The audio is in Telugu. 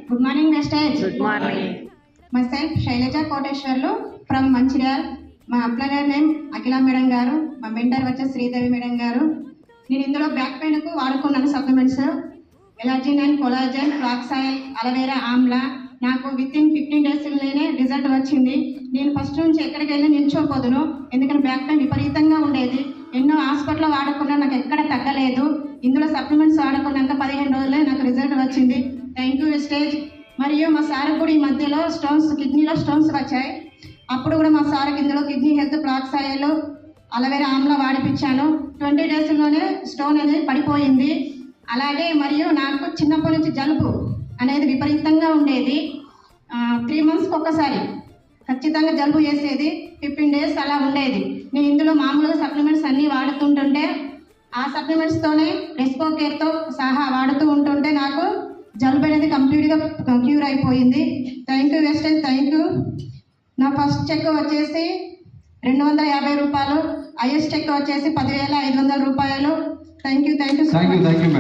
Good morning, Vestage. Good morning. Myself, Shailaja Koteshwarlu from Manchiryal. మా అప్లైనర్ నేమ్ అఖిల మేడం గారు, మా మెంటర్ వచ్చే శ్రీదేవి మేడం గారు. నేను ఇందులో బ్యాక్ పెయిన్కు వాడుకున్నాను supplements allergen and collagen, flax oil, aloe vera, amla. నాకు వితిన్ 15 డేస్లోనే రిజల్ట్ వచ్చింది. నేను ఫస్ట్ నుంచి ఎక్కడికి వెళ్ళి నిల్చోపోదును, ఎందుకంటే బ్యాక్ పెయిన్ విపరీతంగా ఉండేది. ఎన్నో హాస్పిటల్లో వాడుకున్నా నాకు ఎక్కడ తగ్గలేదు. ఇందులో సప్లిమెంట్స్ వాడుకున్నాక 15 రోజులే నాకు రిజల్ట్ వచ్చింది. Thank you Vestige. మరియు మా సార్ కూడా ఈ మధ్యలో కిడ్నీలో స్టోన్స్ వచ్చాయి. అప్పుడు కూడా మా సార్కి ఇందులో kidney health, flax oil, aloe vera, amla వాడిపించాను. 20 డేస్లోనే స్టోన్ అనేది పడిపోయింది. అలాగే మరియు నాకు చిన్నప్పటి నుంచి జలుబు అనేది విపరీతంగా ఉండేది. 3 మంత్స్కి ఒకసారి ఖచ్చితంగా జలుబు చేసేది. 15 డేస్ అలా ఉండేది. నేను ఇందులో మామూలుగా సప్లిమెంట్స్ అన్నీ వాడుతుంటుంటే, ఆ సప్లిమెంట్స్తోనే రెస్పో కేర్తో సహా వాడుతూ ఉంటుంటే నాకు జలుబు అనేది కంప్లీట్గా క్యూర్ అయిపోయింది. Thank you Vestige, thank you. నా ఫస్ట్ చెక్ వచ్చేసి 250 రూపాయలు, హైయెస్ట్ చెక్ వచ్చేసి 10,500 రూపాయలు. Thank you. మేడం.